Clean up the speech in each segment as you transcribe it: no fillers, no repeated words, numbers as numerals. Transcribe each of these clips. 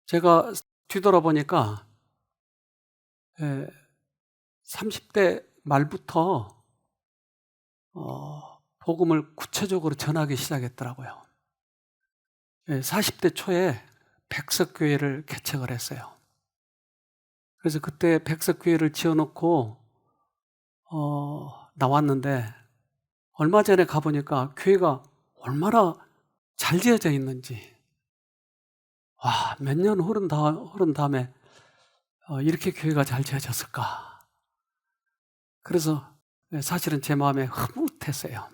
제가 뒤돌아보니까 30대 말부터 복음을 구체적으로 전하기 시작했더라고요. 40대 초에 백석교회를 개척을 했어요. 그래서 그때 백석교회를 지어놓고 나왔는데, 얼마 전에 가보니까 교회가 얼마나 잘 지어져 있는지, 몇 년 흐른 다음에 이렇게 교회가 잘 지어졌을까. 그래서 사실은 제 마음에 흐뭇했어요.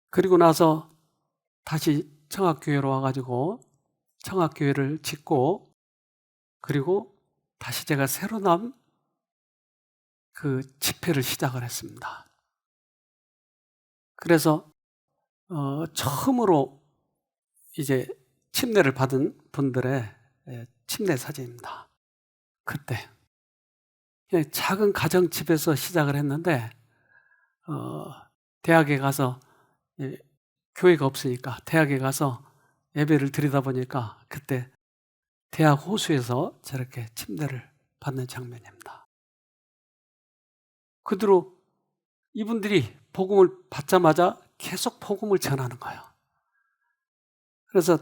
그리고 나서 다시 청학교회로 와가지고 청학교회를 짓고, 그리고 다시 제가 새로남 그 집회를 시작을 했습니다. 그래서 처음으로 이제 침례를 받은 분들의 침례 사진입니다. 그때 그냥 작은 가정집에서 시작을 했는데, 대학에 가서 교회가 없으니까 대학에 가서 예배를 드리다 보니까 그때 대학 호수에서 저렇게 침례를 받는 장면입니다. 그 뒤로 이분들이 복음을 받자마자 계속 복음을 전하는 거예요. 그래서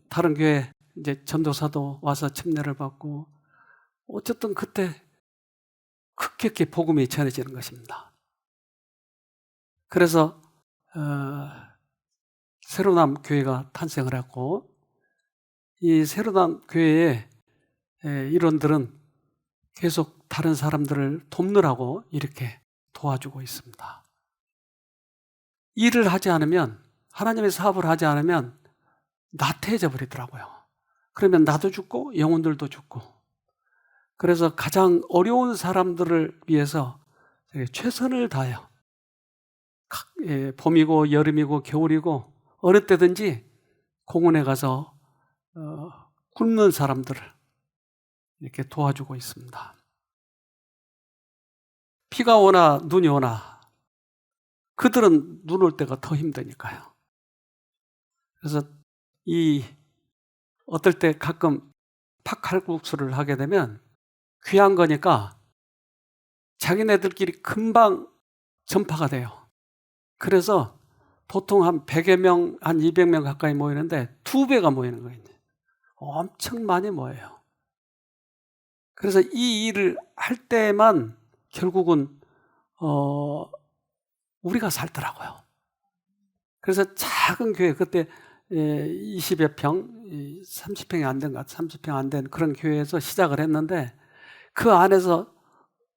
다른 교회 이제 전도사도 와서 침례를 받고, 어쨌든 그때 급격히 복음이 전해지는 것입니다. 그래서 새로남 교회가 탄생을 했고, 이 새로남 교회의 일원들은 계속 다른 사람들을 돕느라고 이렇게 도와주고 있습니다. 일을 하지 않으면, 하나님의 사업을 하지 않으면 나태해져 버리더라고요. 그러면 나도 죽고 영혼들도 죽고. 그래서 가장 어려운 사람들을 위해서 최선을 다해요. 봄이고 여름이고 겨울이고 어느 때든지 공원에 가서 굶는 사람들을 이렇게 도와주고 있습니다. 비가 오나 눈이 오나 그들은 눈 올 때가 더 힘드니까요. 그래서 어떨 때 가끔 팥칼국수를 하게 되면 귀한 거니까 자기네들끼리 금방 전파가 돼요. 그래서 보통 한 100여 명, 한 200명 가까이 모이는데 2배가 모이는 거예요. 엄청 많이 모여요. 그래서 이 일을 할 때만 결국은 우리가 살더라고요. 그래서 작은 교회, 그때 20여 평, 30평이 안 된 것 같아요. 30평 안 된 그런 교회에서 시작을 했는데, 그 안에서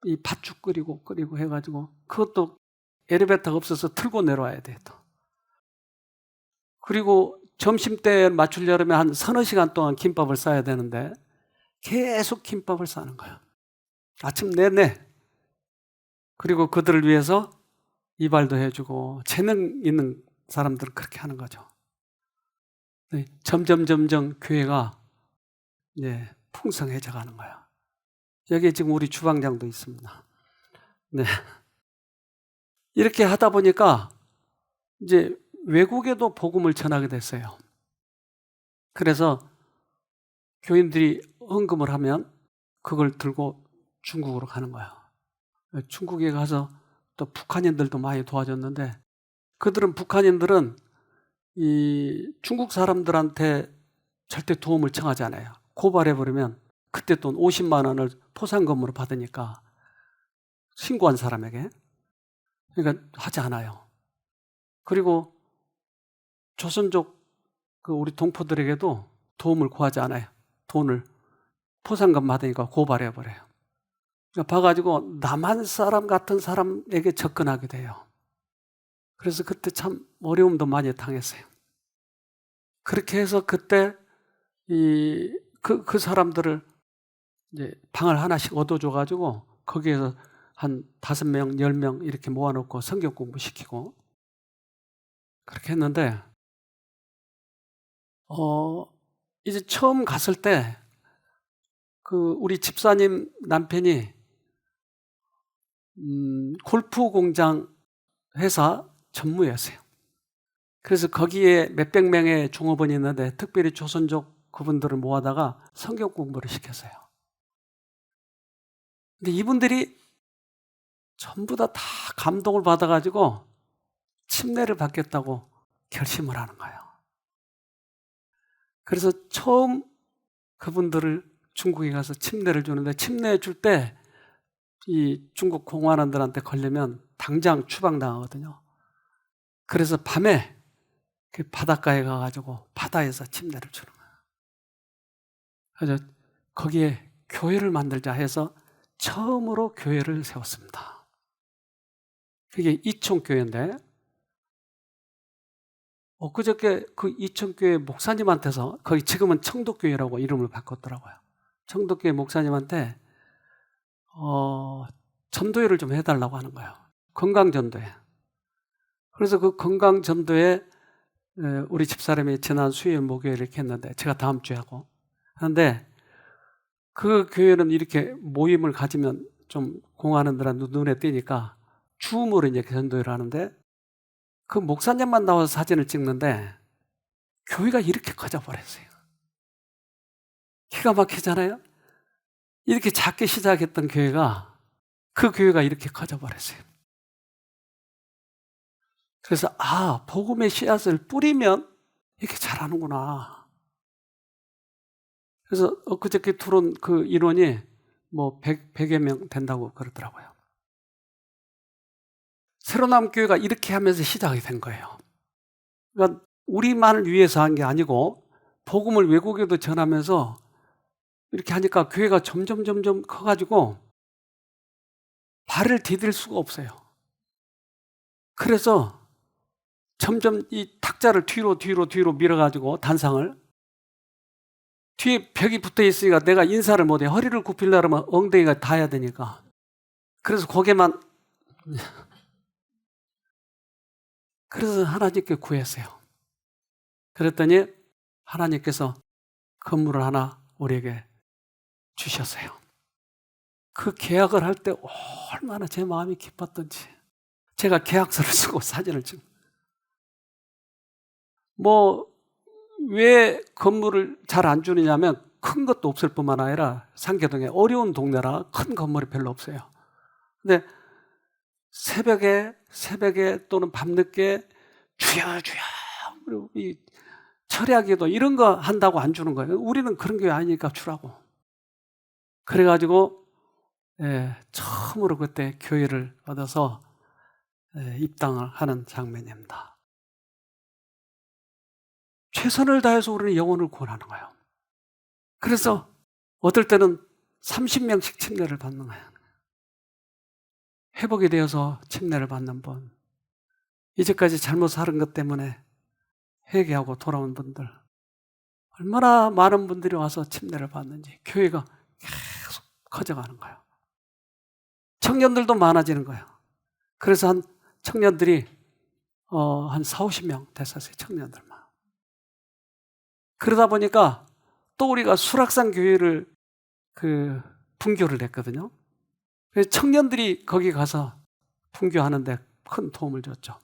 이 팥죽 끓이고 해가지고, 그것도 엘리베이터가 없어서 틀고 내려와야 돼요. 또. 그리고 점심때 맞추려면 한 서너 시간 동안 김밥을 싸야 되는데 계속 김밥을 싸는 거예요. 아침 내내. 그리고 그들을 위해서 이발도 해주고, 재능 있는 사람들은 그렇게 하는 거죠. 점점 교회가 풍성해져 가는 거예요. 여기 지금 우리 주방장도 있습니다. 네. 이렇게 하다 보니까 이제 외국에도 복음을 전하게 됐어요. 그래서 교인들이 헌금을 하면 그걸 들고 중국으로 가는 거예요. 중국에 가서 또 북한인들도 많이 도와줬는데, 북한인들은 이 중국 사람들한테 절대 도움을 청하지 않아요. 고발해버리면 그때 돈 50만 원을 포상금으로 받으니까, 신고한 사람에게. 그러니까 하지 않아요. 그리고 조선족 우리 동포들에게도 도움을 구하지 않아요. 돈을 포상금 받으니까 고발해버려요. 그러니까 봐가지고 남한 사람 같은 사람에게 접근하게 돼요. 그래서 그때 참 어려움도 많이 당했어요. 그렇게 해서 그때 그 사람들을 이제 방을 하나씩 얻어줘가지고 거기에서 한 5명, 10명 이렇게 모아놓고 성경 공부시키고 그렇게 했는데, 이제 처음 갔을 때 우리 집사님 남편이 골프 공장 회사 전무였어요. 그래서 거기에 몇백 명의 종업원이 있는데 특별히 조선족 그분들을 모아다가 성경 공부를 시켰어요. 근데 이분들이 전부 다 감동을 받아가지고 침례를 받겠다고 결심을 하는 거예요. 그래서 처음 그분들을 중국에 가서 침례를 주는데, 침례 줄 때 이 중국 공안원들한테 걸리면 당장 추방당하거든요. 그래서 밤에 그 바닷가에 가가지고 바다에서 침례를 주는 거예요. 그래서 거기에 교회를 만들자 해서 처음으로 교회를 세웠습니다. 그게 이촌교회인데, 엊그저께 그 이촌교회 목사님한테서, 거기 지금은 청도교회라고 이름을 바꿨더라고요. 청도교회 목사님한테 전도회를 좀 해달라고 하는 거예요. 건강전도회. 그래서 그 건강전도회 우리 집사람이 지난 수요일 목요일 이렇게 했는데, 제가 다음 주에 하고 하는데, 그 교회는 이렇게 모임을 가지면 좀 공하는들한테 눈에 띄니까 줌으로 이제 전도회를 하는데, 그 목사님만 나와서 사진을 찍는데 교회가 이렇게 커져버렸어요. 기가 막히잖아요. 이렇게 작게 시작했던 교회가, 그 교회가 이렇게 커져버렸어요. 그래서 복음의 씨앗을 뿌리면 이렇게 자라는구나. 그래서 엊그저께 들어온 그 인원이 뭐 100여 명 된다고 그러더라고요. 새로남 교회가 이렇게 하면서 시작이 된 거예요. 그러니까 우리만을 위해서 한 게 아니고 복음을 외국에도 전하면서 이렇게 하니까 교회가 점점 커가지고 발을 디딜 수가 없어요. 그래서 점점 이 탁자를 뒤로 밀어가지고, 단상을 뒤에 벽이 붙어 있으니까 내가 인사를 못해. 허리를 굽히려면 엉덩이가 닿아야 되니까. 그래서 고개만. 그래서 하나님께 구했어요. 그랬더니 하나님께서 건물을 하나 우리에게 주셨어요. 그 계약을 할 때 얼마나 제 마음이 기뻤던지. 제가 계약서를 쓰고 사진을 찍고. 왜 건물을 잘 안 주느냐면, 큰 것도 없을 뿐만 아니라 상계동에 어려운 동네라 큰 건물이 별로 없어요. 근데 새벽에 또는 밤늦게 주여 그리고 이 철야기도 이런 거 한다고 안 주는 거예요. 우리는 그런 게 아니니까 주라고. 그래가지고 처음으로 그때 교회를 얻어서 입당을 하는 장면입니다. 최선을 다해서 우리는 영혼을 구원하는 거예요. 그래서 어떨 때는 30명씩 침례를 받는 거예요. 회복이 되어서 침례를 받는 분, 이제까지 잘못 살은 것 때문에 회개하고 돌아온 분들, 얼마나 많은 분들이 와서 침례를 받는지 교회가 계속 커져가는 거예요. 청년들도 많아지는 거예요. 그래서 한 청년들이 한 40-50명 됐었어요. 청년들만. 그러다 보니까 또 우리가 수락산 교회를 분교를 했거든요. 그래서 청년들이 거기 가서 분교하는데 큰 도움을 줬죠.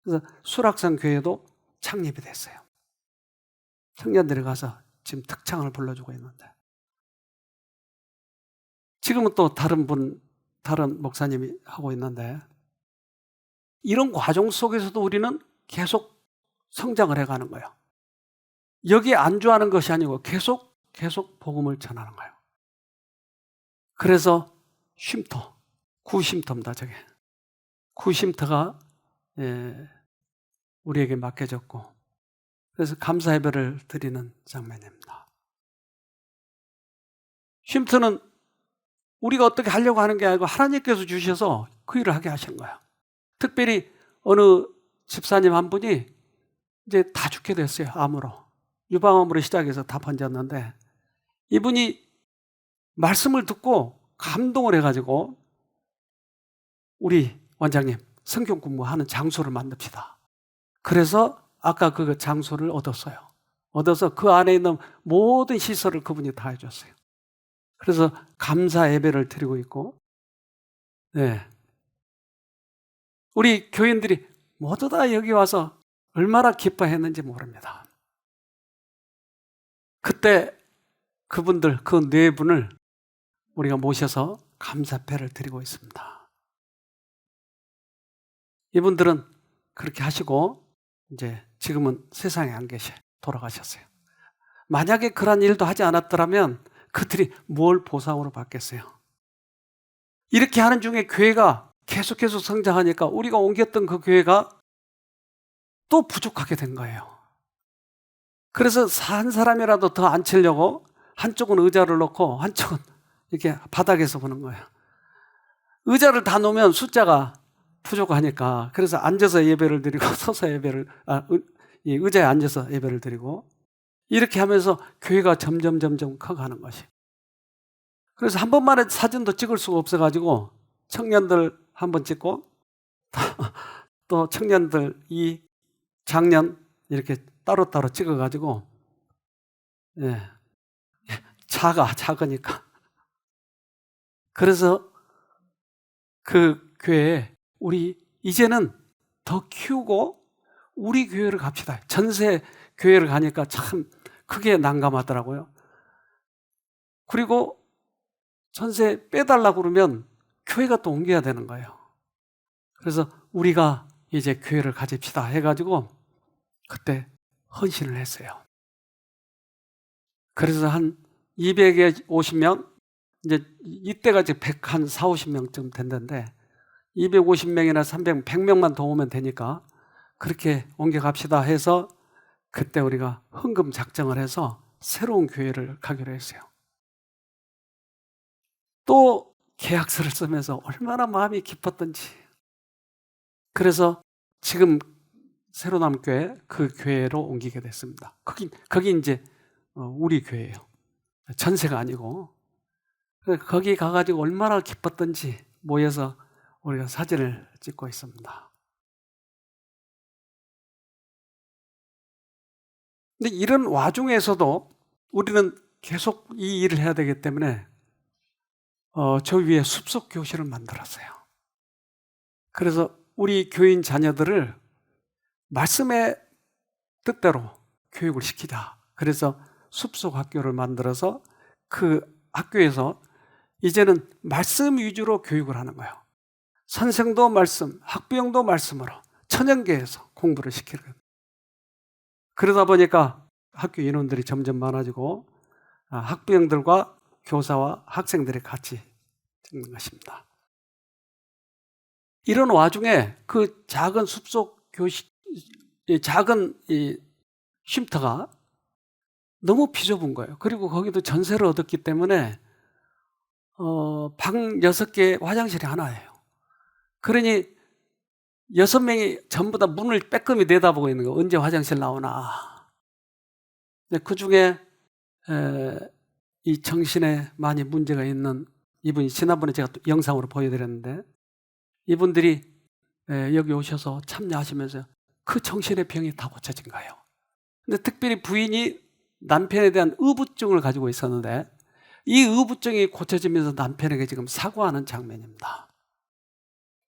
그래서 수락산 교회도 창립이 됐어요. 청년들이 가서 지금 특창을 불러주고 있는데, 지금은 또 다른 목사님이 하고 있는데, 이런 과정 속에서도 우리는 계속 성장을 해가는 거예요. 여기에 안주하는 것이 아니고 계속 복음을 전하는 거예요. 그래서 쉼터, 구쉼터입니다. 저게 구쉼터가 우리에게 맡겨졌고, 그래서 감사 예배를 드리는 장면입니다. 쉼터는 우리가 어떻게 하려고 하는 게 아니고 하나님께서 주셔서 그 일을 하게 하신 거예요. 특별히 어느 집사님 한 분이 이제 다 죽게 됐어요. 암으로. 유방암으로 시작해서 다 번졌는데, 이분이 말씀을 듣고 감동을 해가지고 우리 원장님 성경 공부하는 장소를 만듭시다. 그래서 아까 그 장소를 얻었어요. 얻어서 그 안에 있는 모든 시설을 그분이 다 해줬어요. 그래서 감사 예배를 드리고 있고, 우리 교인들이 모두 다 여기 와서 얼마나 기뻐했는지 모릅니다. 그때 그분들, 그 네 분을 우리가 모셔서 감사패를 드리고 있습니다. 이분들은 그렇게 하시고 이제 지금은 세상에 안 계셔 돌아가셨어요. 만약에 그런 일도 하지 않았더라면 그들이 뭘 보상으로 받겠어요? 이렇게 하는 중에 교회가 계속 성장하니까 우리가 옮겼던 그 교회가 또 부족하게 된 거예요. 그래서 한 사람이라도 더 앉히려고 한쪽은 의자를 놓고 한쪽은 이렇게 바닥에서 보는 거예요. 의자를 다 놓으면 숫자가 부족하니까 그래서 앉아서 예배를 드리고 서서 예배를 의자에 앉아서 예배를 드리고 이렇게 하면서 교회가 점점 커가는 것이. 그래서 한 번만에 사진도 찍을 수가 없어가지고 청년들 한 번 찍고 또 청년들 이 장년 이렇게 따로따로 찍어가지고 작으니까 그래서 그 교회에 우리 이제는 더 키우고 우리 교회를 갑시다. 전세 교회를 가니까 참 크게 난감하더라고요. 그리고 전세 빼달라고 그러면 교회가 또 옮겨야 되는 거예요. 그래서 우리가 이제 교회를 가집시다 해가지고 그때 헌신을 했어요. 그래서 한 250명, 이제 이때가 이제 140~150명쯤 됐는데 250명이나 300명, 100명만 더 오면 되니까 그렇게 옮겨갑시다 해서 그때 우리가 헌금 작정을 해서 새로운 교회를 가기로 했어요. 또 계약서를 쓰면서 얼마나 마음이 기뻤던지. 그래서 지금 새로남교회 그 교회로 옮기게 됐습니다. 거기 이제 우리 교회예요. 전세가 아니고. 거기 가가지고 얼마나 기뻤던지 모여서 우리가 사진을 찍고 있습니다. 근데 이런 와중에서도 우리는 계속 이 일을 해야 되기 때문에 저 위에 숲속 교실을 만들었어요. 그래서 우리 교인 자녀들을 말씀의 뜻대로 교육을 시키자. 그래서 숲속 학교를 만들어서 그 학교에서 이제는 말씀 위주로 교육을 하는 거예요. 선생도 말씀, 학부형도 말씀으로 천연계에서 공부를 시키는 거예요. 그러다 보니까 학교 인원들이 점점 많아지고 학부형들과 교사와 학생들이 같이 찍는 것입니다. 이런 와중에 그 작은 숲속 교실, 작은 이 쉼터가 너무 비좁은 거예요. 그리고 거기도 전세를 얻었기 때문에 방 6개, 화장실이 하나예요. 그러니 6명이 전부 다 문을 빼끔히 내다보고 있는 거예요. 언제 화장실 나오나. 그 중에 이 정신에 많이 문제가 있는 이분이 지난번에 제가 또 영상으로 보여드렸는데 이분들이 여기 오셔서 참여하시면서 그 정신의 병이 다 고쳐진 거예요. 근데 특별히 부인이 남편에 대한 의부증을 가지고 있었는데 이 의부증이 고쳐지면서 남편에게 지금 사과하는 장면입니다.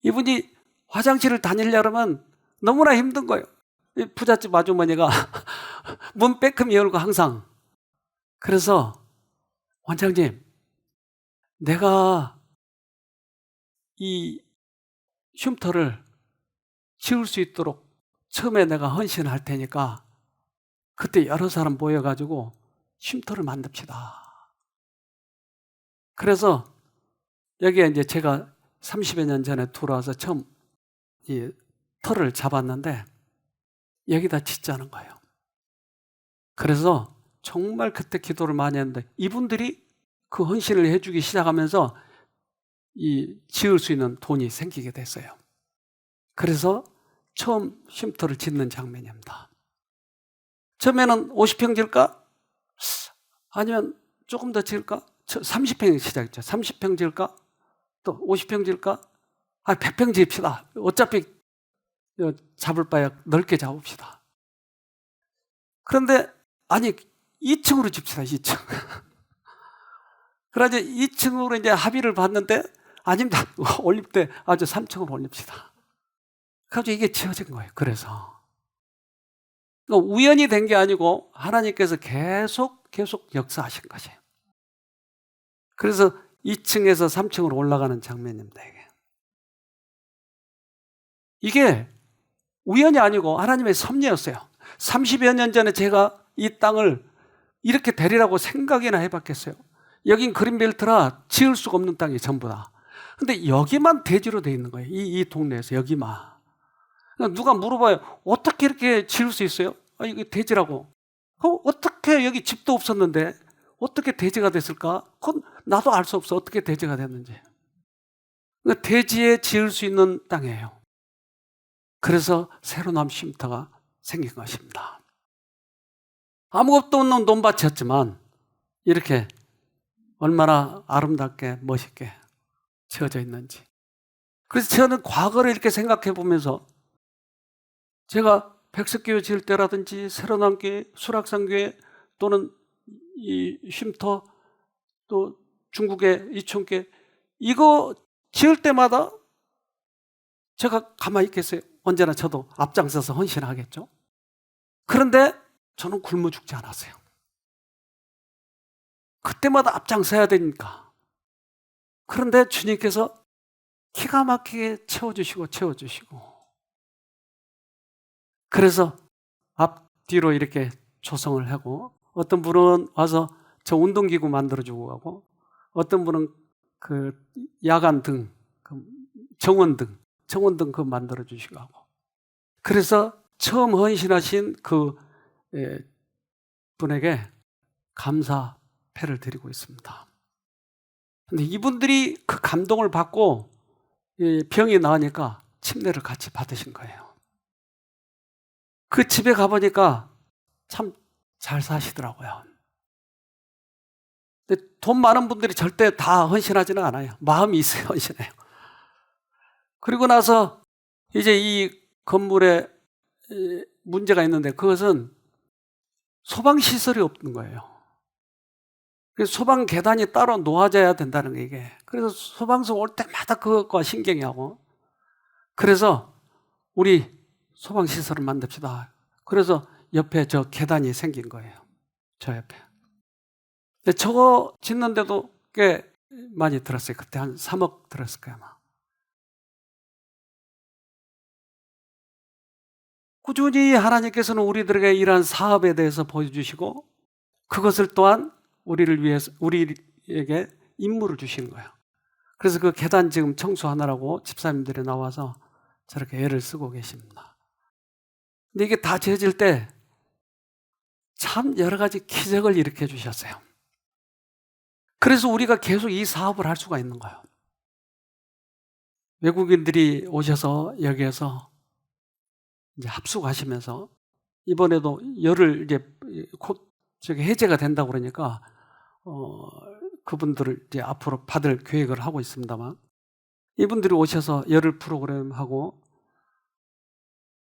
이분이 화장실을 다니려면 너무나 힘든 거예요. 부잣집 아주머니가 문 빼끔히 열고 항상. 그래서 원장님, 내가 이 쉼터를 지을 수 있도록 처음에 내가 헌신할 테니까 그때 여러 사람 모여가지고 쉼터를 만듭시다. 그래서 여기에 이제 제가 30여 년 전에 들어와서 처음 이 터를 잡았는데 여기다 짓자는 거예요. 그래서 정말 그때 기도를 많이 했는데 이분들이 그 헌신을 해주기 시작하면서 이 지을 수 있는 돈이 생기게 됐어요. 그래서 처음 쉼터를 짓는 장면입니다. 처음에는 50평 지을까? 아니면 조금 더 지을까? 30평 시작했죠. 30평 지을까? 또 50평 지을까? 100평 지읍시다. 어차피 잡을 바에 넓게 잡읍시다. 그런데 아니 2층으로 집시다. 2층. 그래서 2층으로 이제 합의를 봤는데 아닙니다. 올릴 때 아주 3층으로 올립시다. 그래서 이게 지어진 거예요. 그래서 그러니까 우연히 된 게 아니고 하나님께서 계속 역사하신 것이에요. 그래서 2층에서 3층으로 올라가는 장면입니다. 이게 우연이 아니고 하나님의 섭리였어요. 30여 년 전에 제가 이 땅을 이렇게 되리라고 생각이나 해봤겠어요. 여긴 그린벨트라 지을 수가 없는 땅이 전부 다. 근데 여기만 대지로 돼 있는 거예요. 이 동네에서 여기만. 누가 물어봐요. 어떻게 이렇게 지을 수 있어요? 이게 대지라고. 어떻게 여기 집도 없었는데 어떻게 대지가 됐을까? 그건 나도 알 수 없어. 어떻게 대지가 됐는지. 그러니까 대지에 지을 수 있는 땅이에요. 그래서 새로남 쉼터가 생긴 것입니다. 아무것도 없는 논밭이었지만 이렇게 얼마나 아름답게 멋있게 지어져 있는지. 그래서 저는 과거를 이렇게 생각해 보면서 제가 백석교회 지을 때라든지 새로남교회, 수락산교회 또는 이 쉼터 또 중국의 이촌교회 이거 지을 때마다 제가 가만히 있겠어요? 언제나 저도 앞장서서 헌신하겠죠. 그런데 저는 굶어 죽지 않았어요. 그때마다 앞장서야 되니까. 그런데 주님께서 기가 막히게 채워주시고 그래서 앞뒤로 이렇게 조성을 하고 어떤 분은 와서 저 운동기구 만들어주고 가고 어떤 분은 그 야간 등, 그 정원등 그거 만들어주시고 하고 그래서 처음 헌신하신 그 분에게 감사패를 드리고 있습니다. 근데 이분들이 그 감동을 받고 병이 나으니까 침례를 같이 받으신 거예요. 그 집에 가보니까 참 잘 사시더라고요. 근데 돈 많은 분들이 절대 다 헌신하지는 않아요. 마음이 있어야 헌신해요. 그리고 나서 이제 이 건물에 문제가 있는데 그것은 소방시설이 없는 거예요. 그래서 소방 계단이 따로 놓아져야 된다는 게 이게. 그래서 소방서 올 때마다 그것과 신경이 하고 그래서 우리 소방시설을 만듭시다. 그래서 옆에 저 계단이 생긴 거예요. 저 옆에. 근데 저거 짓는데도 꽤 많이 들었어요. 그때 한 3억 들었을 거예요, 아마. 꾸준히 하나님께서는 우리들에게 이러한 사업에 대해서 보여주시고 그것을 또한 우리를 위해서, 우리에게 임무를 주시는 거예요. 그래서 그 계단 지금 청소하느라고 집사님들이 나와서 저렇게 애를 쓰고 계십니다. 근데 이게 다 지어질 때 참 여러 가지 기적을 일으켜 주셨어요. 그래서 우리가 계속 이 사업을 할 수가 있는 거예요. 외국인들이 오셔서 여기에서 이제 합숙하시면서 이번에도 열흘 이제 곧 저기 해제가 된다고 그러니까 그분들을 이제 앞으로 받을 계획을 하고 있습니다만 이분들이 오셔서 열흘 프로그램 하고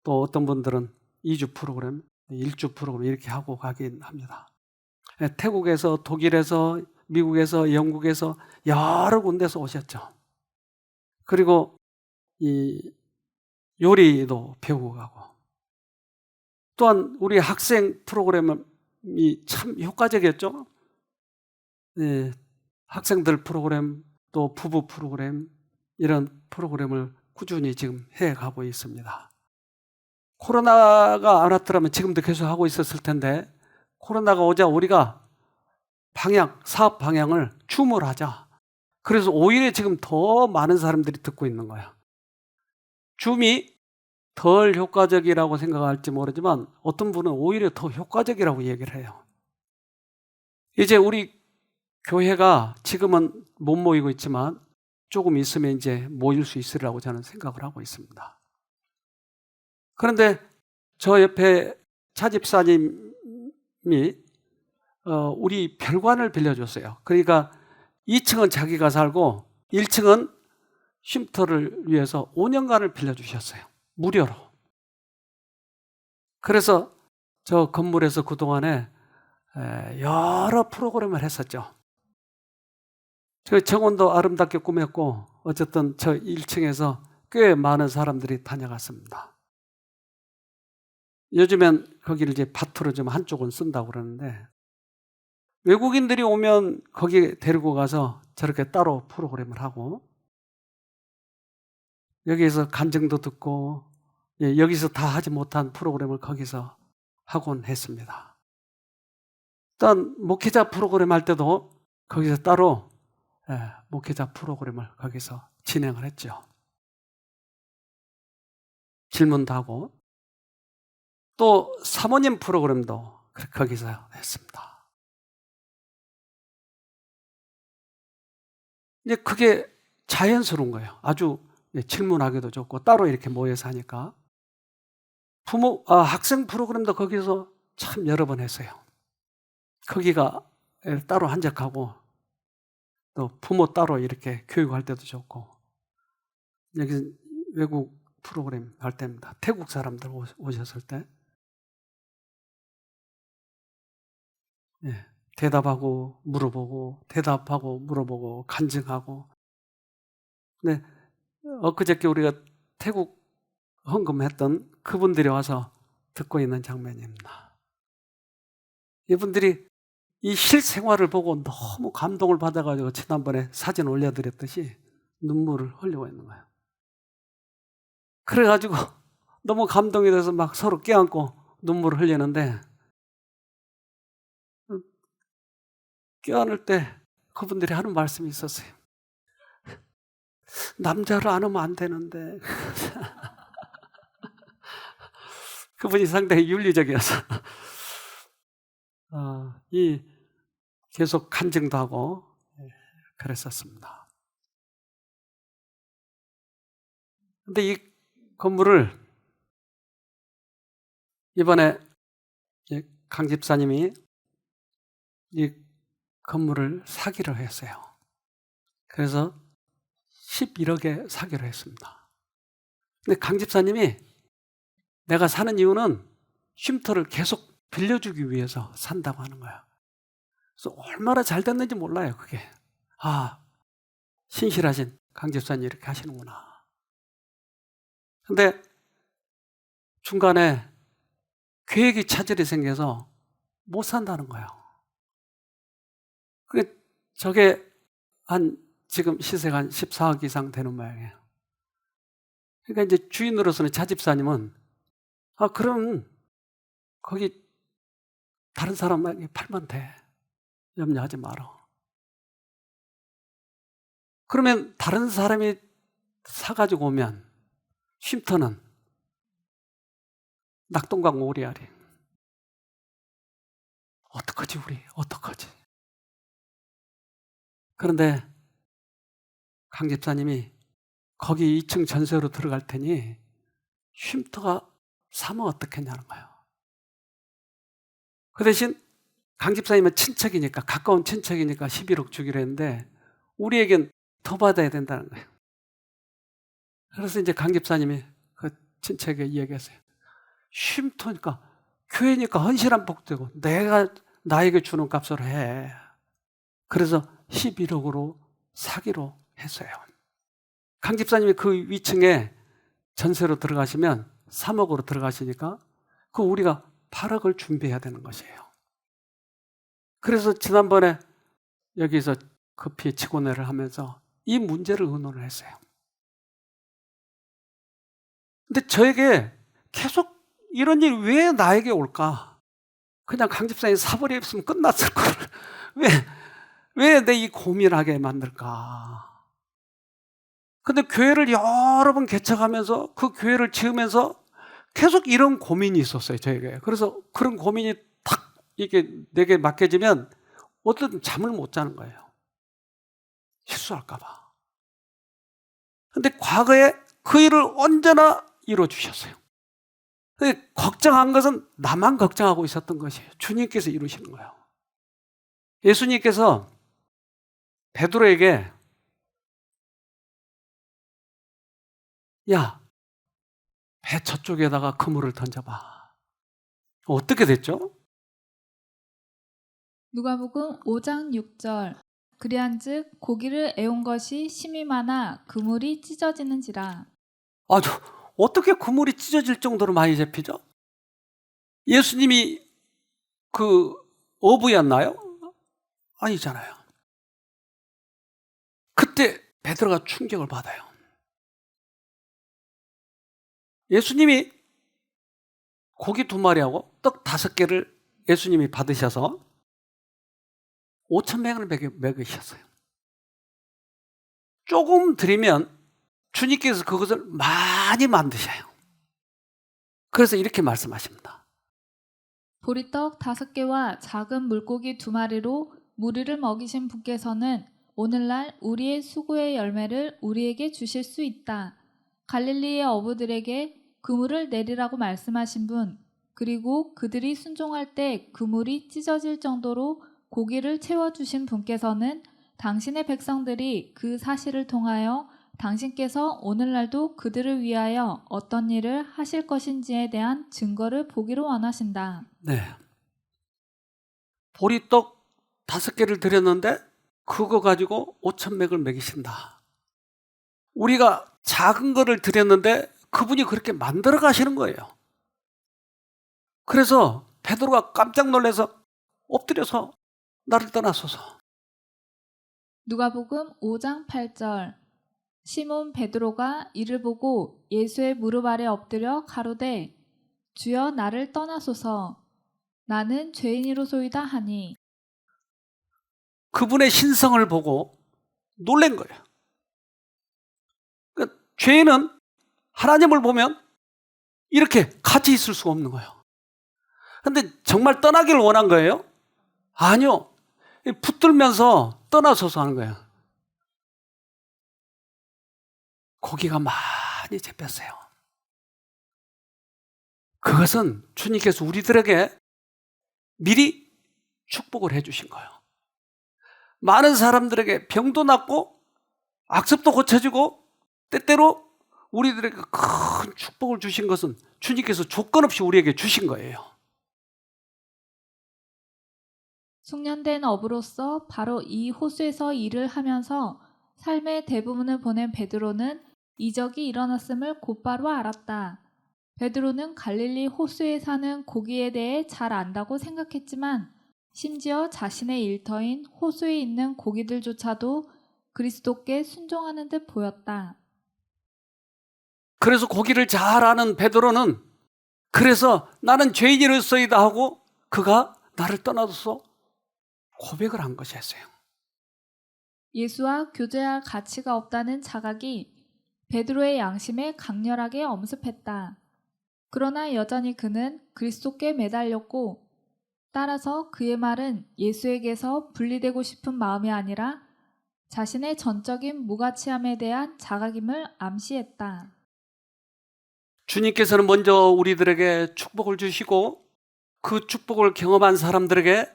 또 어떤 분들은 2주 프로그램, 1주 프로그램 이렇게 하고 가긴 합니다. 태국에서, 독일에서, 미국에서, 영국에서 여러 군데서 오셨죠. 그리고 이 요리도 배우고 가고 또한 우리 학생 프로그램이 참 효과적이었죠. 네, 학생들 프로그램 또 부부 프로그램 이런 프로그램을 꾸준히 지금 해가고 있습니다. 코로나가 안 왔더라면 지금도 계속 하고 있었을 텐데 코로나가 오자 우리가 사업 방향을 줌을 하자. 그래서 오히려 지금 더 많은 사람들이 듣고 있는 거예요. 줌이 덜 효과적이라고 생각할지 모르지만 어떤 분은 오히려 더 효과적이라고 얘기를 해요. 이제 우리 교회가 지금은 못 모이고 있지만 조금 있으면 이제 모일 수 있으리라고 저는 생각을 하고 있습니다. 그런데 저 옆에 차집사님이 우리 별관을 빌려줬어요. 그러니까 2층은 자기가 살고 1층은 쉼터를 위해서 5년간을 빌려주셨어요. 무료로. 그래서 저 건물에서 그동안에 여러 프로그램을 했었죠. 저 정원도 아름답게 꾸몄고 어쨌든 저 1층에서 꽤 많은 사람들이 다녀갔습니다. 요즘엔 거기를 이제 밭으로 좀 한쪽은 쓴다고 그러는데, 외국인들이 오면 거기 데리고 가서 저렇게 따로 프로그램을 하고, 여기에서 간증도 듣고, 여기서 다 하지 못한 프로그램을 거기서 하곤 했습니다. 일단 목회자 프로그램 할 때도 거기서 따로 목회자 프로그램을 거기서 진행을 했죠. 질문도 하고, 또 사모님 프로그램도 거기서 했습니다. 이제 그게 자연스러운 거예요. 아주 질문하기도 좋고, 따로 이렇게 모여서 하니까. 학생 프로그램도 거기서 참 여러 번 했어요. 거기가 따로 한적하고, 또 부모 따로 이렇게 교육할 때도 좋고, 여기 외국 프로그램 할 때입니다. 태국 사람들 오셨을 때 대답하고 물어보고, 대답하고 물어보고, 간증하고. 근데 엊그저께 우리가 태국 헌금했던 그분들이 와서 듣고 있는 장면입니다. 이분들이 이 실생활을 보고 너무 감동을 받아가지고 지난번에 사진 올려드렸듯이 눈물을 흘리고 있는 거예요. 그래가지고 너무 감동이 돼서 막 서로 껴안고 눈물을 흘리는데, 껴안을 때 그분들이 하는 말씀이 있었어요. 남자를 안으면 안 되는데. 그분이 상당히 윤리적이어서 계속 간증도 하고 그랬었습니다. 근데 이 건물을 이번에 강 집사님이 이 건물을 사기로 했어요. 그래서 11억에 사기로 했습니다. 근데 강 집사님이 내가 사는 이유는 쉼터를 계속 빌려주기 위해서 산다고 하는 거야. 그래서 얼마나 잘 됐는지 몰라요, 그게. 신실하신 강 집사님이 이렇게 하시는구나. 근데 중간에 계획이 차질이 생겨서 못 산다는 거예요. 저게 지금 시세가 한 14억 이상 되는 모양이에요. 그러니까 이제 주인으로서는 차집사님은 그럼 거기 다른 사람에게 팔면 돼. 염려하지 마라. 그러면 다른 사람이 사가지고 오면 쉼터는 낙동강 오리알이. 어떡하지 우리? 어떡하지? 그런데 강 집사님이 거기 2층 전세로 들어갈 테니 쉼터가 사면 어떻겠냐는 거예요. 그 대신 강 집사님은 친척이니까, 가까운 친척이니까 11억 주기로 했는데 우리에겐 더 받아야 된다는 거예요. 그래서 이제 강 집사님이 그 친척에게 이야기했어요. 쉼터니까, 교회니까 헌신한 복되고 내가 나에게 주는 값으로 해. 그래서 11억으로 사기로 했어요. 강 집사님이 그 위층에 전세로 들어가시면 3억으로 들어가시니까 우리가 8억을 준비해야 되는 것이에요. 그래서 지난번에 여기서 급히 직원회를 하면서 이 문제를 의논을 했어요. 근데 저에게 계속 이런 일이 왜 나에게 올까? 그냥 강 집사님이 사버렸으면 끝났을 걸. 왜 내 이 고민하게 만들까? 근데 교회를 여러 번 개척하면서 그 교회를 지으면서 계속 이런 고민이 있었어요, 저에게. 그래서 그런 고민이 탁 이게 내게 맡겨지면 어떤 잠을 못 자는 거예요. 실수할까봐. 근데 과거에 그 일을 언제나 이루어주셨어요. 근데 걱정한 것은 나만 걱정하고 있었던 것이에요. 주님께서 이루시는 거예요. 예수님께서 베드로에게 야, 배 저쪽에다가 그물을 던져봐. 어떻게 됐죠? 누가복음 5장 6절. 그리한즉 고기를 애온 것이 심이 많아 그물이 찢어지는지라. 어떻게 그물이 찢어질 정도로 많이 잡히죠? 예수님이 그 어부였나요? 아니잖아요. 그때 베드로가 충격을 받아요. 예수님이 고기 2마리하고 떡 5개를 예수님이 받으셔서 5,000명을 먹이셨어요. 조금 드리면 주님께서 그것을 많이 만드셔요. 그래서 이렇게 말씀하십니다. 보리떡 5개와 작은 물고기 2마리로 무리를 먹이신 분께서는 오늘날 우리의 수고의 열매를 우리에게 주실 수 있다. 갈릴리의 어부들에게 그물을 내리라고 말씀하신 분, 그리고 그들이 순종할 때 그물이 찢어질 정도로 고기를 채워주신 분께서는 당신의 백성들이 그 사실을 통하여 당신께서 오늘날도 그들을 위하여 어떤 일을 하실 것인지에 대한 증거를 보기를 원하신다. 네. 보리떡 5개를 드렸는데 그거 가지고 5,000명을 먹이신다. 우리가 작은 거를 드렸는데 그분이 그렇게 만들어 가시는 거예요. 그래서 베드로가 깜짝 놀라서 엎드려서 나를 떠나소서. 누가복음 5장 8절. 시몬 베드로가 이를 보고 예수의 무릎 아래 엎드려 가로되 주여 나를 떠나소서. 나는 죄인이로소이다 하니. 그분의 신성을 보고 놀란 거예요. 그러니까 죄인은 하나님을 보면 이렇게 같이 있을 수가 없는 거예요. 근데 정말 떠나기를 원한 거예요? 아니요. 붙들면서 떠나서서 하는 거예요. 고기가 많이 잡혔어요. 그것은 주님께서 우리들에게 미리 축복을 해주신 거예요. 많은 사람들에게 병도 낫고 악습도 고쳐지고 때때로 우리들에게 큰 축복을 주신 것은 주님께서 조건 없이 우리에게 주신 거예요. 숙련된 어부로서 바로 이 호수에서 일을 하면서 삶의 대부분을 보낸 베드로는 이적이 일어났음을 곧바로 알았다. 베드로는 갈릴리 호수에 사는 고기에 대해 잘 안다고 생각했지만 심지어 자신의 일터인 호수에 있는 고기들조차도 그리스도께 순종하는 듯 보였다. 그래서 고기를 잘 아는 베드로는 그래서 나는 죄인이로서이다 하고 그가 나를 떠나서 고백을 한 것이었어요. 예수와 교제할 가치가 없다는 자각이 베드로의 양심에 강렬하게 엄습했다. 그러나 여전히 그는 그리스도께 매달렸고 따라서 그의 말은 예수에게서 분리되고 싶은 마음이 아니라 자신의 전적인 무가치함에 대한 자각임을 암시했다. 주님께서는 먼저 우리들에게 축복을 주시고 그 축복을 경험한 사람들에게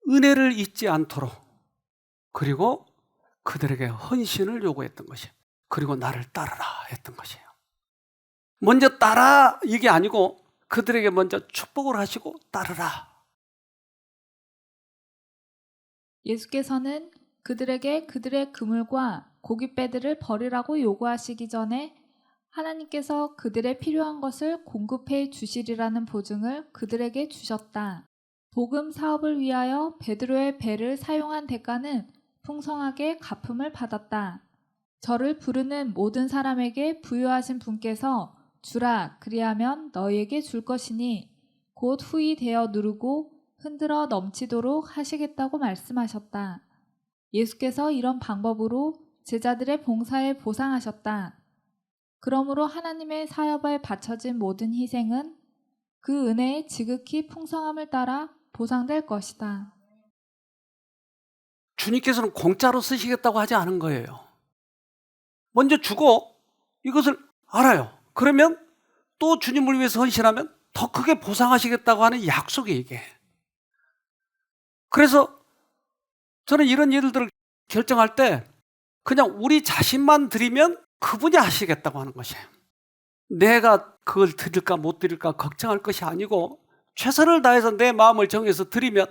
은혜를 잊지 않도록 그리고 그들에게 헌신을 요구했던 것이에요. 그리고 나를 따르라 했던 것이에요. 먼저 따라 이게 아니고 그들에게 먼저 축복을 하시고 따르라. 예수께서는 그들에게 그들의 그물과 고깃배들을 버리라고 요구하시기 전에 하나님께서 그들의 필요한 것을 공급해 주시리라는 보증을 그들에게 주셨다. 복음 사업을 위하여 베드로의 배를 사용한 대가는 풍성하게 갚음을 받았다. 저를 부르는 모든 사람에게 부여하신 분께서 주라 그리하면 너희에게 줄 것이니 곧 후이 되어 누르고 흔들어 넘치도록 하시겠다고 말씀하셨다. 예수께서 이런 방법으로 제자들의 봉사에 보상하셨다. 그러므로 하나님의 사업에 바쳐진 모든 희생은 그 은혜의 지극히 풍성함을 따라 보상될 것이다. 주님께서는 공짜로 쓰시겠다고 하지 않은 거예요. 먼저 주고 이것을 알아요. 그러면 또 주님을 위해서 헌신하면 더 크게 보상하시겠다고 하는 약속이 이게. 그래서 저는 이런 일들을 결정할 때 그냥 우리 자신만 드리면 그분이 하시겠다고 하는 것이에요. 내가 그걸 드릴까 못 드릴까 걱정할 것이 아니고 최선을 다해서 내 마음을 정해서 드리면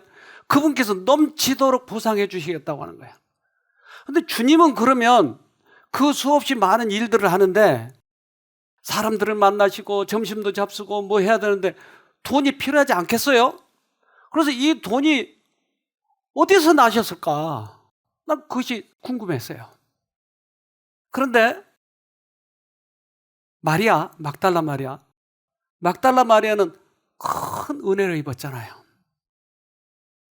그분께서 넘치도록 보상해 주시겠다고 하는 거예요. 그런데 주님은 그러면 그 수없이 많은 일들을 하는데 사람들을 만나시고 점심도 잡수고 뭐 해야 되는데 돈이 필요하지 않겠어요? 그래서 이 돈이 어디서 나셨을까? 난 그것이 궁금했어요. 그런데 마리아, 막달라 마리아는 큰 은혜를 입었잖아요.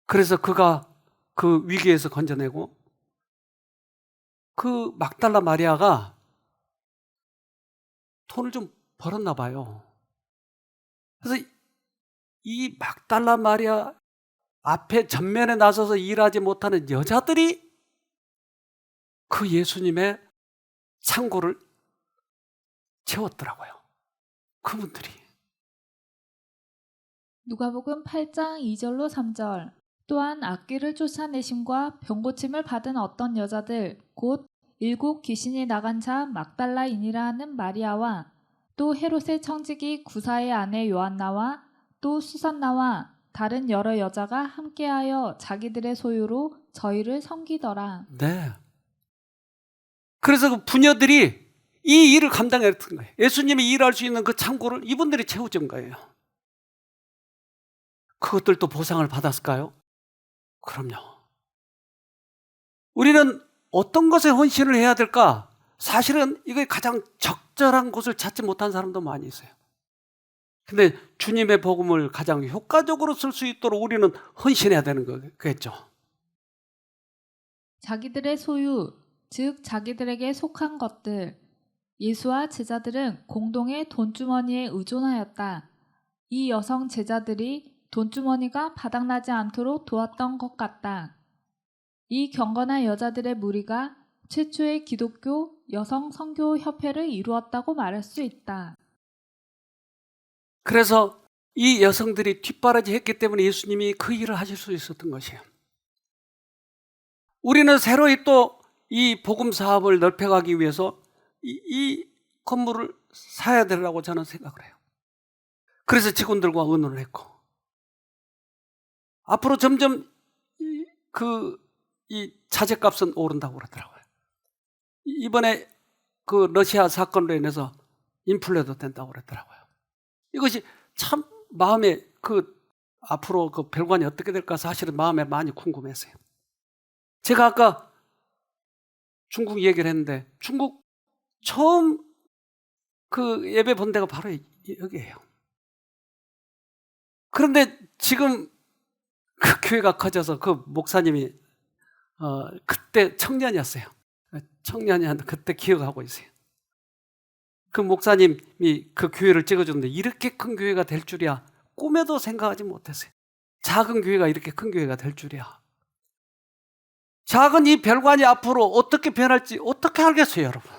그래서 그가 그 위기에서 건져내고 그 막달라 마리아가 돈을 좀 벌었나 봐요. 그래서 이 막달라 마리아 앞에 전면에 나서서 일하지 못하는 여자들이 그 예수님의 창고를 채웠더라고요. 그분들이. 누가복음 8장 2절로 3절. 또한 악귀를 쫓아내심과 병고침을 받은 어떤 여자들 곧 7 귀신이 나간 자 막달라인이라 하는 마리아와 또 헤롯의 청지기 구사의 아내 요한나와 또 수산나와 다른 여러 여자가 함께하여 자기들의 소유로 저희를 섬기더라. 네. 그래서 그 부녀들이 이 일을 감당했던 거예요. 예수님이 일할 수 있는 그 창고를 이분들이 채워준 거예요. 그것들도 보상을 받았을까요? 그럼요. 우리는 어떤 것에 헌신을 해야 될까? 사실은 이게 가장 적절한 곳을 찾지 못한 사람도 많이 있어요. 근데 주님의 복음을 가장 효과적으로 쓸 수 있도록 우리는 헌신해야 되는 거겠죠. 자기들의 소유, 즉 자기들에게 속한 것들. 예수와 제자들은 공동의 돈주머니에 의존하였다. 이 여성 제자들이 돈주머니가 바닥나지 않도록 도왔던 것 같다. 이 경건한 여자들의 무리가 최초의 기독교 여성 선교 협회를 이루었다고 말할 수 있다. 그래서 이 여성들이 뒷바라지 했기 때문에 예수님이 그 일을 하실 수 있었던 것이에요. 우리는 새로이 또 이 복음 사업을 넓혀가기 위해서 이 건물을 사야 되라고 저는 생각을 해요. 그래서 직원들과 의논을 했고, 앞으로 점점 이 자재값은 오른다고 그러더라고요. 이번에 그 러시아 사건으로 인해서 인플레도 된다고 그러더라고요. 이것이 참 마음에 앞으로 그 별관이 어떻게 될까 사실은 마음에 많이 궁금했어요. 제가 아까 중국 얘기를 했는데 중국 처음 그 예배 본 데가 바로 여기예요. 그런데 지금 그 교회가 커져서 그 목사님이 그때 청년이었어요. 청년이었는데 그때 기억하고 있어요. 그 목사님이 그 교회를 찍어줬는데 이렇게 큰 교회가 될 줄이야 꿈에도 생각하지 못했어요. 작은 교회가 이렇게 큰 교회가 될 줄이야. 작은 이 별관이 앞으로 어떻게 변할지 어떻게 알겠어요, 여러분.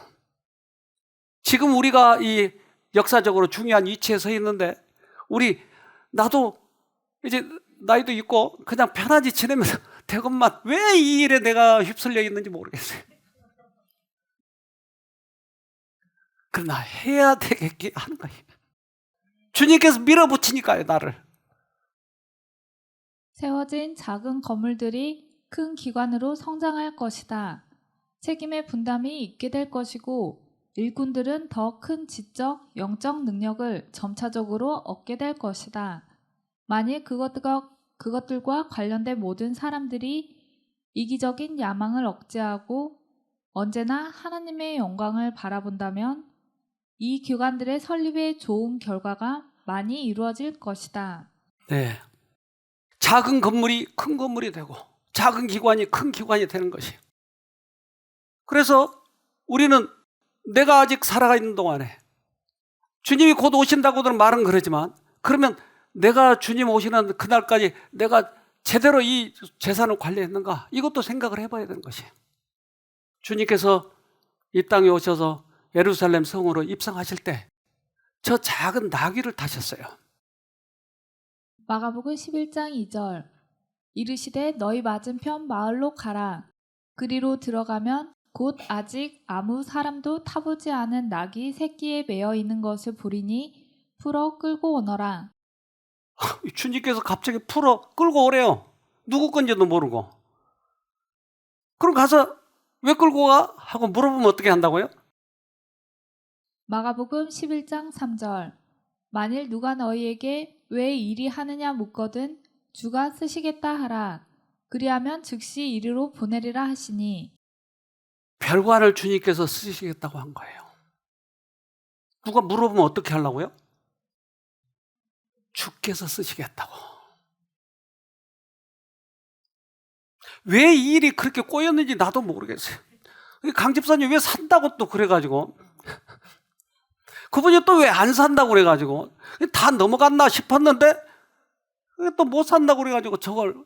지금 우리가 이 역사적으로 중요한 위치에 서 있는데 나도 이제 나이도 있고 그냥 편하게 지내면서 되건만 왜 이 일에 내가 휩쓸려 있는지 모르겠어요. 그러나 해야 되겠게 하는 거예요. 주님께서 밀어붙이니까요, 나를. 세워진 작은 건물들이 큰 기관으로 성장할 것이다. 책임의 분담이 있게 될 것이고 일꾼들은 더 큰 지적, 영적 능력을 점차적으로 얻게 될 것이다. 만일 그것들과 관련된 모든 사람들이 이기적인 야망을 억제하고 언제나 하나님의 영광을 바라본다면 이 기관들의 설립에 좋은 결과가 많이 이루어질 것이다. 네. 작은 건물이 큰 건물이 되고 작은 기관이 큰 기관이 되는 것이에요. 그래서 우리는 내가 아직 살아가 있는 동안에 주님이 곧 오신다고들 말은 그러지만 그러면 내가 주님 오시는 그날까지 내가 제대로 이 재산을 관리했는가? 이것도 생각을 해봐야 되는 것이에요. 주님께서 이 땅에 오셔서 예루살렘 성으로 입성하실 때 저 작은 나귀를 타셨어요. 마가복음 11장 2절. 이르시되 너희 맞은편 마을로 가라. 그리로 들어가면 곧 아직 아무 사람도 타보지 않은 낙이 새끼에 매어 있는 것을 보리니 풀어 끌고 오너라. 주님께서 갑자기 풀어 끌고 오래요. 누구 건지도 모르고. 그럼 가서 왜 끌고 가? 하고 물어보면 어떻게 한다고요? 마가복음 11장 3절. 만일 누가 너희에게 왜 이리 하느냐 묻거든 주가 쓰시겠다 하라. 그리하면 즉시 이리로 보내리라 하시니. 별관을 주님께서 쓰시겠다고 한 거예요. 누가 물어보면 어떻게 하려고요? 주께서 쓰시겠다고. 왜 이 일이 그렇게 꼬였는지 나도 모르겠어요. 강 집사님 왜 산다고 또 그래가지고 그분이 또 왜 안 산다고 그래가지고 다 넘어갔나 싶었는데 또 못 산다고 그래가지고 저걸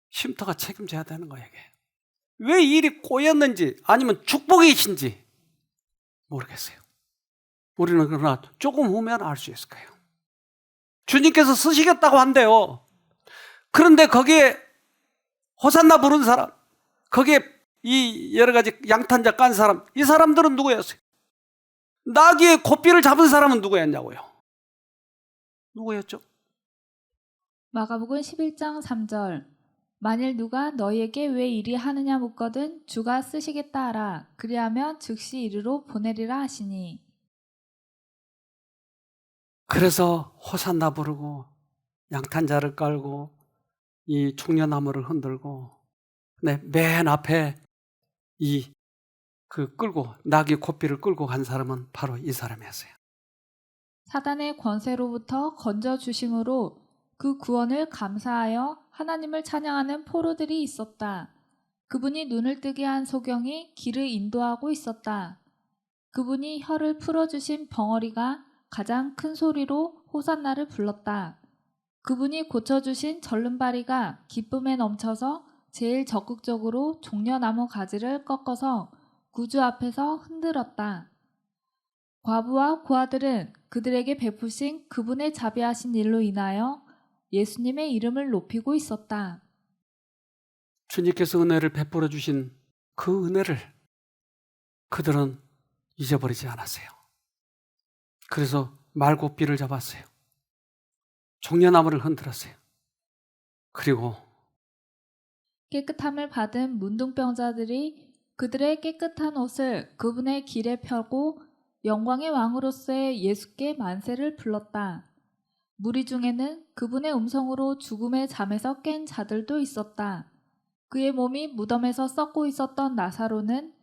쉼터가 책임져야 되는 거예요. 왜 이 일이 꼬였는지 아니면 축복이신지 모르겠어요. 우리는 그러나 조금 후면 알 수 있을 거예요. 주님께서 쓰시겠다고 한대요. 그런데 거기에 호산나 부른 사람, 거기에 이 여러 가지 양탄자 깐 사람, 이 사람들은 누구였어요? 나귀의 고삐를 잡은 사람은 누구였냐고요? 누구였죠? 마가복음 11장 3절. 만일 누가 너희에게 왜 이리 하느냐 묻거든 주가 쓰시겠다 하라. 그리하면 즉시 이리로 보내리라 하시니. 그래서 호산나 부르고 양탄자를 깔고 이 총려나무를 흔들고 맨 앞에 끌고 나귀 고삐를 끌고 간 사람은 바로 이 사람이었어요. 사단의 권세로부터 건져 주심으로 그 구원을 감사하여 하나님을 찬양하는 포로들이 있었다. 그분이 눈을 뜨게 한 소경이 길을 인도하고 있었다. 그분이 혀를 풀어주신 벙어리가 가장 큰 소리로 호산나를 불렀다. 그분이 고쳐주신 절름발이가 기쁨에 넘쳐서 제일 적극적으로 종려나무 가지를 꺾어서 구주 앞에서 흔들었다. 과부와 고아들은 그들에게 베푸신 그분의 자비하신 일로 인하여 예수님의 이름을 높이고 있었다. 주님께서 은혜를 베풀어 주신 그 은혜를 그들은 잊어버리지 않았어요. 그래서 말고삐를 잡았어요. 종려나무를 흔들었어요. 그리고 깨끗함을 받은 문둥병자들이 그들의 깨끗한 옷을 그분의 길에 펴고 영광의 왕으로서의 예수께 만세를 불렀다. 무리 중에는 그분의 음성으로 죽음의 잠에서 깬 자들도 있었다. 그의 몸이 무덤에서 썩고 있었던 나사로는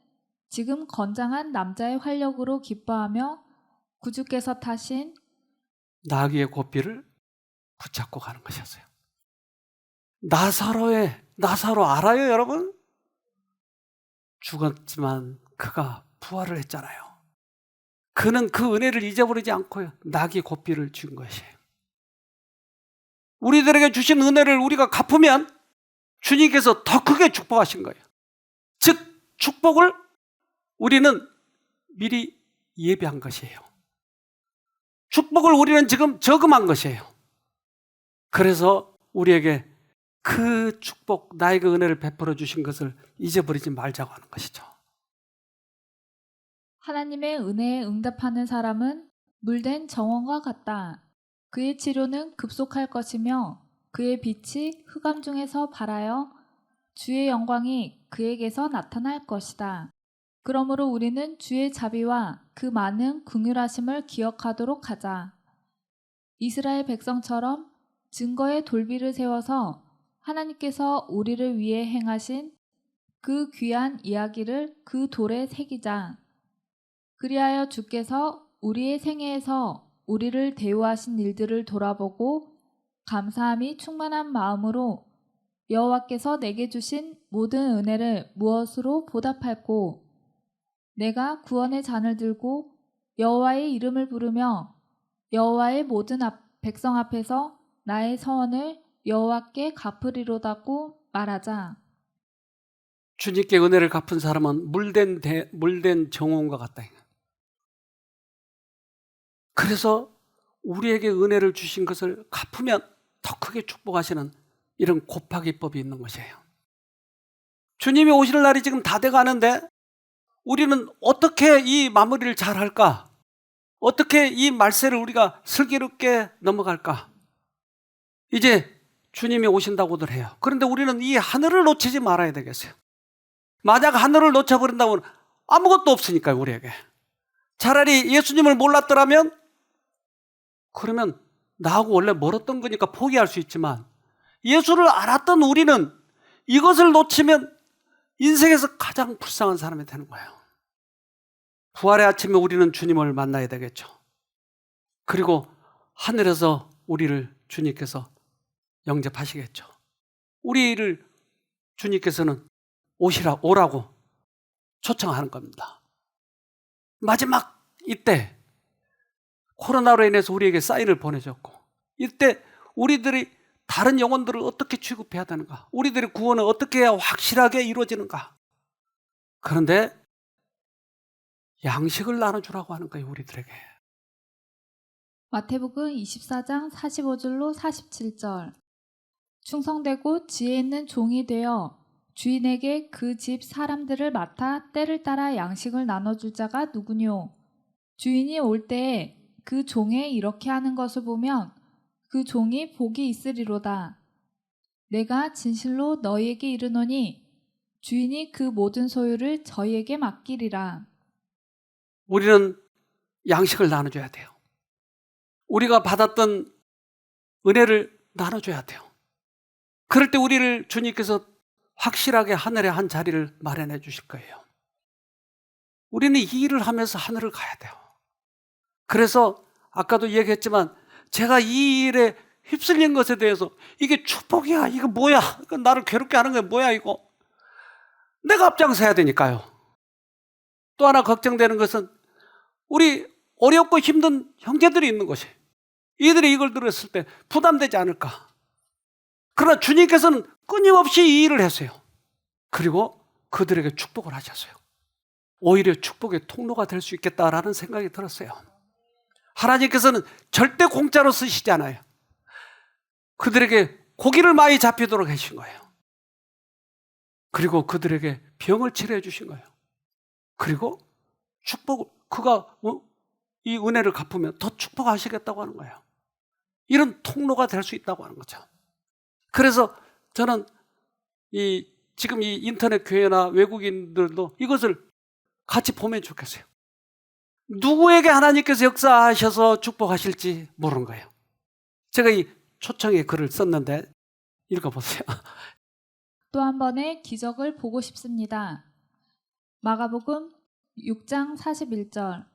지금 건장한 남자의 활력으로 기뻐하며 구주께서 타신 나귀의 고삐를 붙잡고 가는 것이었어요. 나사로 알아요, 여러분? 죽었지만 그가 부활을 했잖아요. 그는 그 은혜를 잊어버리지 않고요. 나귀 고삐를 준 것이에요. 우리들에게 주신 은혜를 우리가 갚으면 주님께서 더 크게 축복하신 거예요. 즉 축복을 우리는 미리 예비한 것이에요. 축복을 우리는 지금 저금한 것이에요. 그래서 우리에게 그 축복, 나에게 은혜를 베풀어 주신 것을 잊어버리지 말자고 하는 것이죠. 하나님의 은혜에 응답하는 사람은 물된 정원과 같다. 그의 치료는 급속할 것이며 그의 빛이 흑암 중에서 발하여 주의 영광이 그에게서 나타날 것이다. 그러므로 우리는 주의 자비와 그 많은 긍휼하심을 기억하도록 하자. 이스라엘 백성처럼 증거의 돌비를 세워서 하나님께서 우리를 위해 행하신 그 귀한 이야기를 그 돌에 새기자. 그리하여 주께서 우리의 생애에서 우리를 대우하신 일들을 돌아보고 감사함이 충만한 마음으로 여호와께서 내게 주신 모든 은혜를 무엇으로 보답할꼬. 내가 구원의 잔을 들고 여호와의 이름을 부르며 여호와의 모든 백성 앞에서 나의 서원을 여호와께 갚으리로다고 말하자. 주님께 은혜를 갚은 사람은 물된 정원과 같다. 그래서 우리에게 은혜를 주신 것을 갚으면 더 크게 축복하시는 이런 곱하기법이 있는 것이에요. 주님이 오실 날이 지금 다 돼가는데 우리는 어떻게 이 마무리를 잘 할까? 어떻게 이 말세를 우리가 슬기롭게 넘어갈까? 이제 주님이 오신다고들 해요. 그런데 우리는 이 하늘을 놓치지 말아야 되겠어요. 만약 하늘을 놓쳐버린다면 아무것도 없으니까요, 우리에게. 차라리 예수님을 몰랐더라면 그러면 나하고 원래 멀었던 거니까 포기할 수 있지만 예수를 알았던 우리는 이것을 놓치면 인생에서 가장 불쌍한 사람이 되는 거예요. 부활의 아침에 우리는 주님을 만나야 되겠죠. 그리고 하늘에서 우리를 주님께서 영접하시겠죠. 우리를 주님께서는 오라고 초청하는 겁니다. 마지막 이때 코로나로 인해서 우리에게 사인을 보내줬고, 이때 우리들이 다른 영혼들을 어떻게 취급해야 되는가, 우리들의 구원은 어떻게 해야 확실하게 이루어지는가. 그런데 양식을 나눠주라고 하는 거예요, 우리들에게. 마태복음 24장 45절로 47절. 충성되고 지혜 있는 종이 되어 주인에게 그 집 사람들을 맡아 때를 따라 양식을 나눠줄 자가 누구뇨? 주인이 올 때에 그 종에 이렇게 하는 것을 보면 그 종이 복이 있으리로다. 내가 진실로 너희에게 이르노니 주인이 그 모든 소유를 저희에게 맡기리라. 우리는 양식을 나눠줘야 돼요. 우리가 받았던 은혜를 나눠줘야 돼요. 그럴 때 우리를 주님께서 확실하게 하늘에 한 자리를 마련해 주실 거예요. 우리는 이 일을 하면서 하늘을 가야 돼요. 그래서 아까도 얘기했지만 제가 이 일에 휩쓸린 것에 대해서 이게 축복이야, 이거 뭐야, 이거 나를 괴롭게 하는 게 뭐야, 이거 내가 앞장서야 되니까요. 또 하나 걱정되는 것은 우리 어렵고 힘든 형제들이 있는 것이, 이들이 이걸 들었을 때 부담되지 않을까. 그러나 주님께서는 끊임없이 이 일을 했어요. 그리고 그들에게 축복을 하셨어요. 오히려 축복의 통로가 될 수 있겠다라는 생각이 들었어요. 하나님께서는 절대 공짜로 쓰시지 않아요. 그들에게 고기를 많이 잡히도록 하신 거예요. 그리고 그들에게 병을 치료해 주신 거예요. 그리고 그가 이 은혜를 갚으면 더 축복하시겠다고 하는 거예요. 이런 통로가 될 수 있다고 하는 거죠. 그래서 저는 지금 이 인터넷 교회나 외국인들도 이것을 같이 보면 좋겠어요. 누구에게 하나님께서 역사하셔서 축복하실지 모르는 거예요. 제가 이 초청에 글을 썼는데 읽어보세요. 또 한 번의 기적을 보고 싶습니다. 마가복음 6장 41절.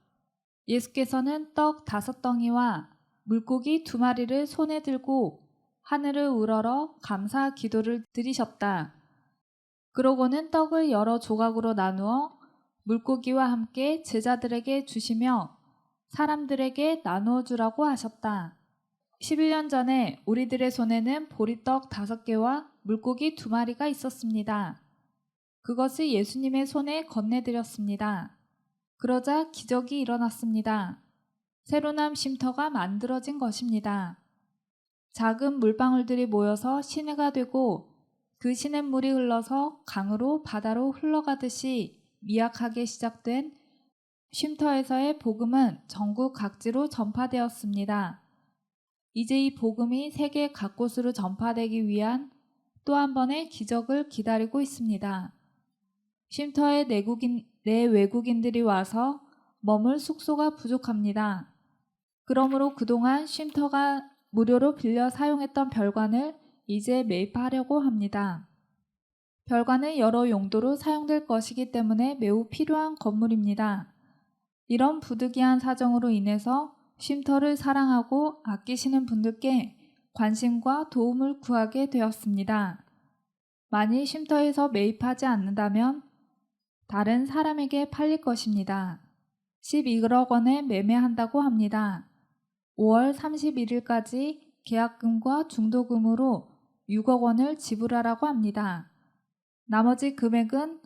예수께서는 떡 5덩이와 물고기 2마리를 손에 들고 하늘을 우러러 감사 기도를 드리셨다. 그러고는 떡을 여러 조각으로 나누어 물고기와 함께 제자들에게 주시며 사람들에게 나누어 주라고 하셨다. 11년 전에 우리들의 손에는 보리떡 5개와 물고기 2마리가 있었습니다. 그것을 예수님의 손에 건네드렸습니다. 그러자 기적이 일어났습니다. 새로 난 쉼터가 만들어진 것입니다. 작은 물방울들이 모여서 시내가 되고 그 시냇물이 흘러서 강으로 바다로 흘러가듯이 미약하게 시작된 쉼터에서의 복음은 전국 각지로 전파되었습니다. 이제 이 복음이 세계 각곳으로 전파되기 위한 또 한 번의 기적을 기다리고 있습니다. 쉼터에 내 외국인들이 와서 머물 숙소가 부족합니다. 그러므로 그동안 쉼터가 무료로 빌려 사용했던 별관을 이제 매입하려고 합니다. 별관은 여러 용도로 사용될 것이기 때문에 매우 필요한 건물입니다. 이런 부득이한 사정으로 인해서 쉼터를 사랑하고 아끼시는 분들께 관심과 도움을 구하게 되었습니다. 만일 쉼터에서 매입하지 않는다면 다른 사람에게 팔릴 것입니다. 11억 원에 매매한다고 합니다. 5월 31일까지 계약금과 중도금으로 6억 원을 지불하라고 합니다. 나머지 금액은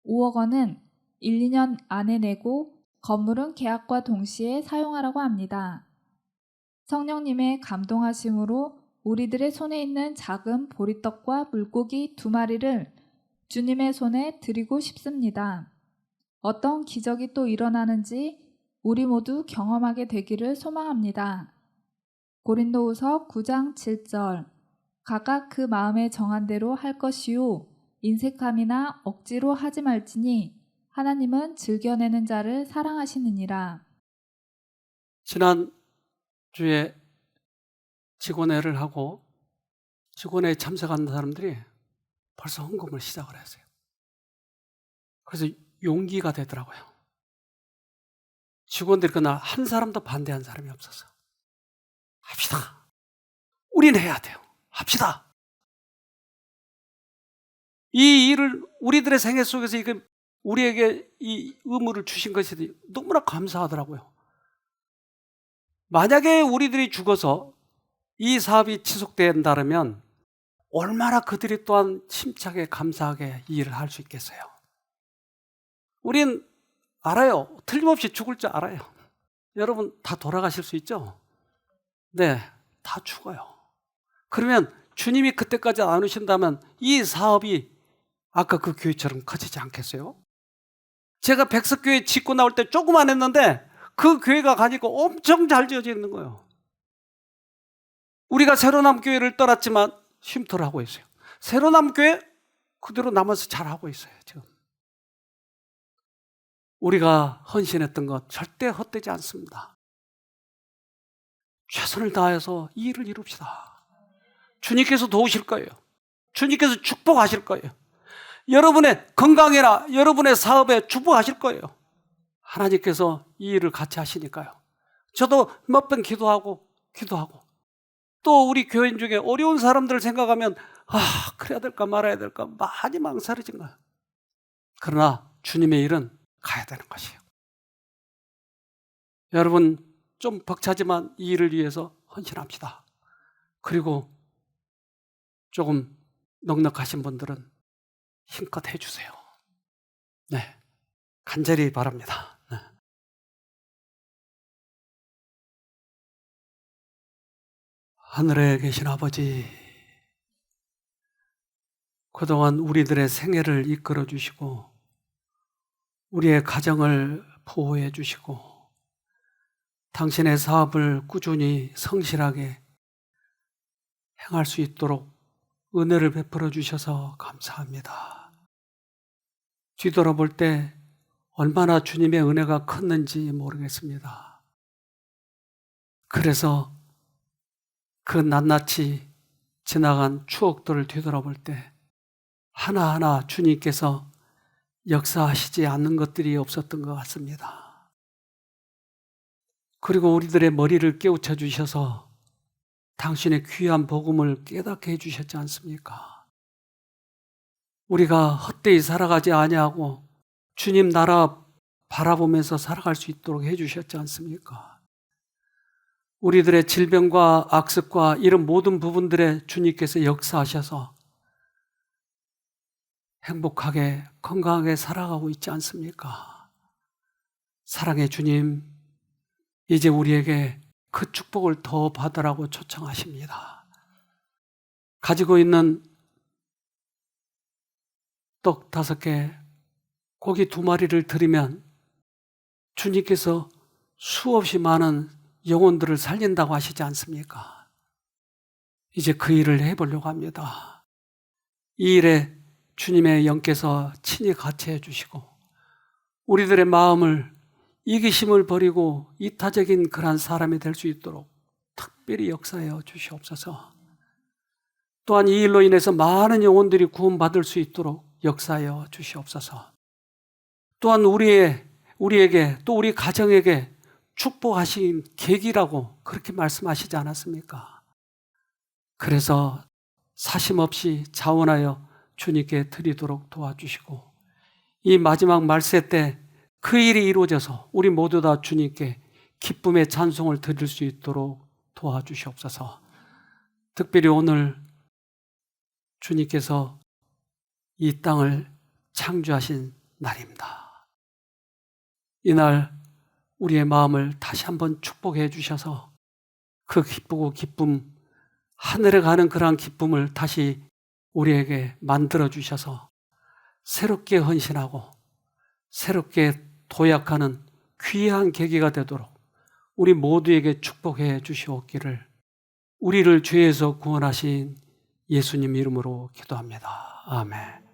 5억 원은 1, 2년 안에 내고 건물은 계약과 동시에 사용하라고 합니다. 성령님의 감동하심으로 우리들의 손에 있는 작은 보리떡과 물고기 2마리를 주님의 손에 드리고 싶습니다. 어떤 기적이 또 일어나는지 우리 모두 경험하게 되기를 소망합니다. 고린도후서 9장 7절. 각각 그 마음에 정한 대로 할 것이요 인색함이나 억지로 하지 말지니 하나님은 즐겨내는 자를 사랑하시느니라. 지난 주에 직원회를 하고 직원회에 참석하는 사람들이 벌써 헌금을 시작을 했어요. 그래서 용기가 되더라고요. 직원들이 그날 한 사람도 반대한 사람이 없었어. 합시다. 우리는 해야 돼요. 합시다. 이 일을 우리들의 생애 속에서 우리에게 이 의무를 주신 것이 너무나 감사하더라고요. 만약에 우리들이 죽어서 이 사업이 지속된다면 얼마나 그들이 또한 힘차게 감사하게 이 일을 할 수 있겠어요. 우린 알아요. 틀림없이 죽을 줄 알아요. 여러분 다 돌아가실 수 있죠? 네, 다 죽어요. 그러면 주님이 그때까지 안 오신다면 이 사업이 아까 그 교회처럼 커지지 않겠어요? 제가 백석교회 짓고 나올 때 조그만 했는데 그 교회가 가니까 엄청 잘 지어져 있는 거예요. 우리가 새로남 교회를 떠났지만 쉼터를 하고 있어요. 새로남 교회 그대로 남아서 잘하고 있어요. 지금 우리가 헌신했던 것 절대 헛되지 않습니다. 최선을 다해서 이 일을 이룹시다. 주님께서 도우실 거예요. 주님께서 축복하실 거예요. 여러분의 건강이나 여러분의 사업에 축복하실 거예요. 하나님께서 이 일을 같이 하시니까요. 저도 몇 번 기도하고 또 우리 교인 중에 어려운 사람들을 생각하면 그래야 될까 말아야 될까 많이 망설여진 거예요. 그러나 주님의 일은 가야 되는 것이에요. 여러분 좀 벅차지만 이 일을 위해서 헌신합시다. 그리고 조금 넉넉하신 분들은 힘껏 해주세요. 네, 간절히 바랍니다. 네. 하늘에 계신 아버지, 그동안 우리들의 생애를 이끌어 주시고 우리의 가정을 보호해 주시고 당신의 사업을 꾸준히 성실하게 행할 수 있도록 은혜를 베풀어 주셔서 감사합니다. 뒤돌아볼 때 얼마나 주님의 은혜가 컸는지 모르겠습니다. 그래서 그 낱낱이 지나간 추억들을 뒤돌아볼 때 하나하나 주님께서 역사하시지 않는 것들이 없었던 것 같습니다. 그리고 우리들의 머리를 깨우쳐 주셔서 당신의 귀한 복음을 깨닫게 해주셨지 않습니까? 우리가 헛되이 살아가지 아니하고 주님 나라 바라보면서 살아갈 수 있도록 해주셨지 않습니까? 우리들의 질병과 악습과 이런 모든 부분들에 주님께서 역사하셔서 행복하게 건강하게 살아가고 있지 않습니까? 사랑의 주님, 이제 우리에게 그 축복을 더 받으라고 초청하십니다. 가지고 있는 떡 5개, 고기 2마리를 드리면 주님께서 수없이 많은 영혼들을 살린다고 하시지 않습니까? 이제 그 일을 해보려고 합니다. 이 일에 주님의 영께서 친히 같이 해주시고 우리들의 마음을 이기심을 버리고 이타적인 그런 사람이 될 수 있도록 특별히 역사하여 주시옵소서. 또한 이 일로 인해서 많은 영혼들이 구원받을 수 있도록 역사하여 주시옵소서. 또한 우리에게 또 우리 가정에게 축복하신 계기라고 그렇게 말씀하시지 않았습니까? 그래서 사심없이 자원하여 주님께 드리도록 도와주시고 이 마지막 말세 때 그 일이 이루어져서 우리 모두 다 주님께 기쁨의 찬송을 드릴 수 있도록 도와주시옵소서. 특별히 오늘 주님께서 이 땅을 창조하신 날입니다. 이날 우리의 마음을 다시 한번 축복해 주셔서 그 기쁘고 기쁨, 하늘에 가는 그러한 기쁨을 다시 우리에게 만들어 주셔서 새롭게 헌신하고 새롭게 도약하는 귀한 계기가 되도록 우리 모두에게 축복해 주시옵기를 우리를 죄에서 구원하신 예수님 이름으로 기도합니다. 아멘.